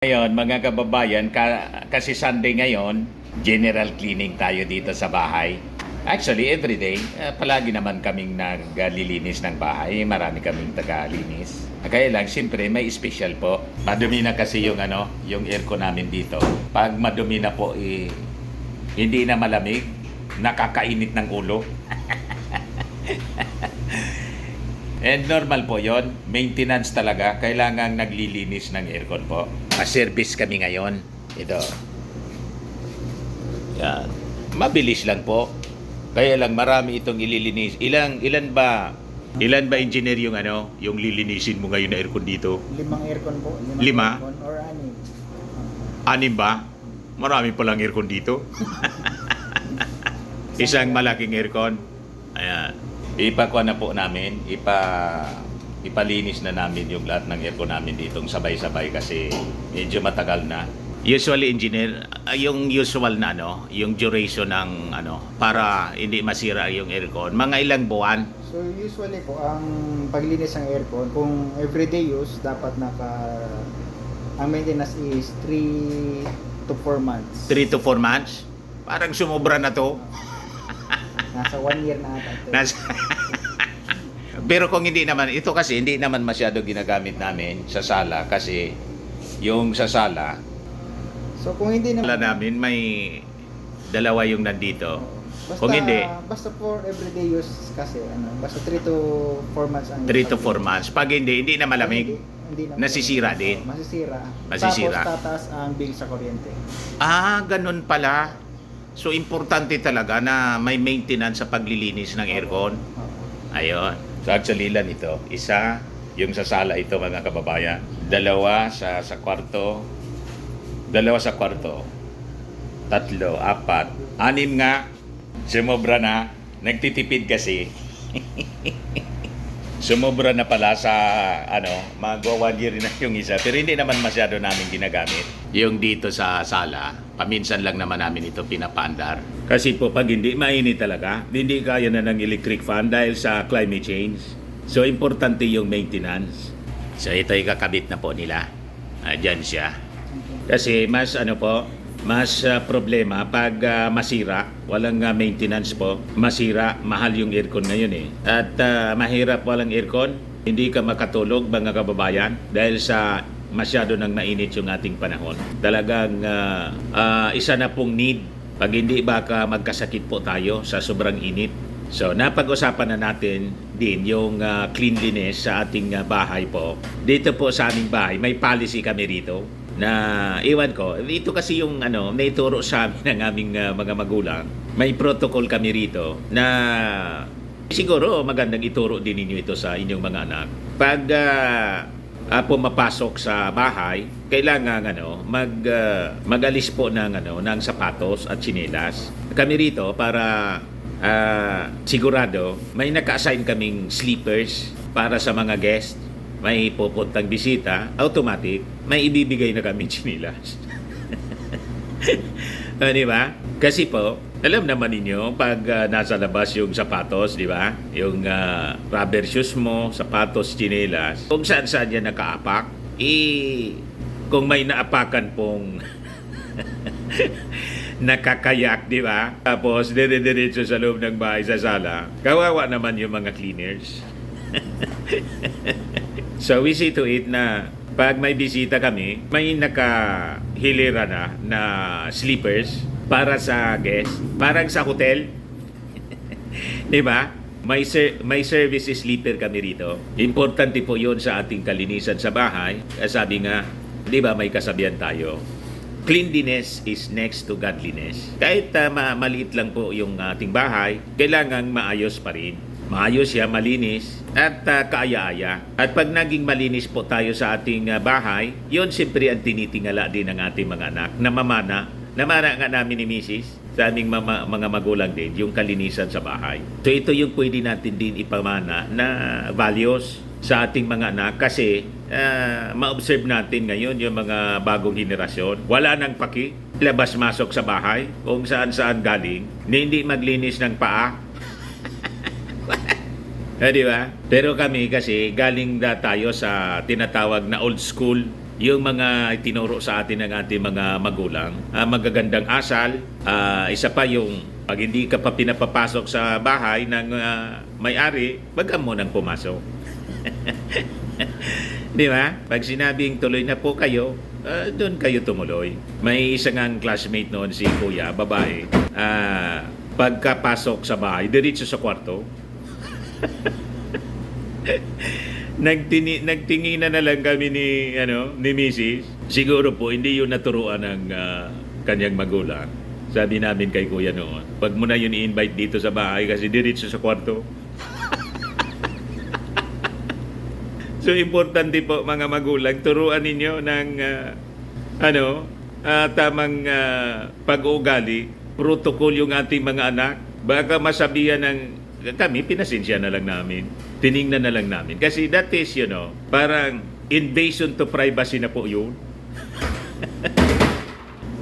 Ngayon, mga kababayan, kasi Sunday ngayon, general cleaning tayo dito sa bahay. Actually, everyday, palagi naman kaming naglilinis ng bahay. Marami kaming tagalinis. Kaya lang, siyempre, may special po. Madumi na kasi yung aircon namin dito. Pag madumi na po, hindi na malamig, nakakainit ng ulo. And normal po yon, maintenance talaga, kailangan naglilinis ng aircon po. Pa-service kami ngayon. Ito. Yan. Mabilis lang po. Kaya lang marami itong ililinis. Ilan ba engineer yung lilinisin mo ngayon na aircon dito? 5 aircon po. 5? Aircon or 6. 6 ba? Marami palang aircon dito. Isang malaking aircon. Ayan. Ipakuha na po namin, ipalinis na namin yung lahat ng aircon namin ditong sabay-sabay kasi medyo matagal na. Usually engineer, yung usual na yung duration ng para hindi masira yung aircon, mga ilang buwan? So usually po, ang paglinis ng aircon, kung everyday use, dapat ang maintenance is 3 to 4 months. 3 to 4 months? Parang sumobra na to. Nasa 1 year na ata. Pero kung hindi naman, ito kasi hindi naman masyado ginagamit namin sa sala kasi yung sa sala, So kung hindi namin may dalawa yung nandito. basta, Kung hindi, basta for everyday use kasi, basta 3 to 4 months ang 3 to 4 months. Pag hindi na malamig, hindi na nasisira din. Masisira. Masisira. Tapos tataas ang bill sa kuryente. ganun pala. So, importante talaga na may maintenance sa paglilinis ng aircon. Ayun. So, actually ilan ito? Isa, yung sa sala ito mga kababayan. Dalawa sa kwarto. Dalawa sa kwarto. 3, 4, 6 nga. Sumobra na. Nagtitipid kasi. Sumobra na pala sa magwa 1 year na yung isa. Pero hindi naman masyado namin ginagamit. Yung dito sa sala, paminsan lang naman namin ito pinapaandar. Kasi po pag hindi, mainit talaga. Hindi kaya na ng electric fan dahil sa climate change. So importante yung maintenance. So ito yung kakabit na po nila. Diyan siya. Kasi mas mas problema pag masira, walang maintenance po, masira, mahal yung aircon ngayon eh. At mahirap walang aircon, hindi ka makatulog mga kababayan dahil sa masyado nang mainit yung ating panahon. Talagang isa na pong need, pag hindi baka magkasakit po tayo sa sobrang init. So napag-usapan na natin din yung cleanliness sa ating bahay po. Dito po sa aming bahay, may policy kami rito na iwan ko, ito kasi yung naituro sa amin ng aming mga magulang. May protocol kami rito na siguro magandang ituro din ninyo ito sa inyong mga anak. Pag pumapasok sa bahay, kailangan mag-alis po ng sapatos at tsinelas. Kami rito para sigurado may naka-assign kaming sleepers para sa mga guest. May pupuntang bisita, automatic, may ibibigay na kami chinilas. Di ba? Kasi po, alam naman ninyo, pag nasa labas yung sapatos, di ba? Yung rubber shoes mo, sapatos, chinilas, kung saan-saan yan nakaapak, kung may naapakan pong nakakayak, di ba? Tapos, dire-diretso sa loob ng bahay sa sala, kawawa naman yung mga cleaners. So we see to it na pag may bisita kami, may nakahilera na sleepers para sa guest, parang sa hotel. 'Di ba? May service sleeper kami rito. Importante po 'yon sa ating kalinisan sa bahay. Sabi nga, 'di ba may kasabihan tayo, cleanliness is next to godliness. Kahit maliit lang po yung ating bahay, kailangang maayos pa rin. Maayos siya, malinis, at kaaya-aya. At pag naging malinis po tayo sa ating bahay, yun siyempre ang tinitingala din ng ating mga anak na mamana. Namana nga namin ni Mrs. sa aming mga magulang din, yung kalinisan sa bahay. So ito yung pwede natin din ipamana na values sa ating mga anak kasi ma-observe natin ngayon yung mga bagong henerasyon. Wala nang paki, labas-masok sa bahay, kung saan-saan galing, hindi maglinis ng paa. Di ba? Pero kami kasi galing na tayo sa tinatawag na old school yung mga tinuro sa atin ng ating mga magulang, magagandang asal, isa pa yung pag hindi ka pa pinapapasok sa bahay ng may-ari, wag ka munang pumasok. Di ba? Pag sinabing tuloy na po kayo, doon kayo tumuloy. May isa ngang classmate noon, si Kuya, babae, pagkapasok sa bahay, diretso sa kwarto. Nagtingin na lang kami ni Mrs. Siguro po hindi yun naturuan ng kanyang magulang. Sabi namin kay Kuya noon, wag mo na yun i-invite dito sa bahay kasi diretso sa kwarto. So importante po mga magulang, turuan ninyo ng tamang pag-uugali, protocol yung ating mga anak. Baka masabihan ng kami, pinasensya na lang namin. Tiningnan na lang namin. Kasi that is, parang invasion to privacy na po yun.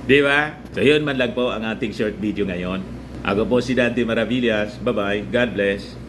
Di ba? So yun man lang po ang ating short video ngayon. Ako po si Dante Maravillas. Bye-bye. God bless.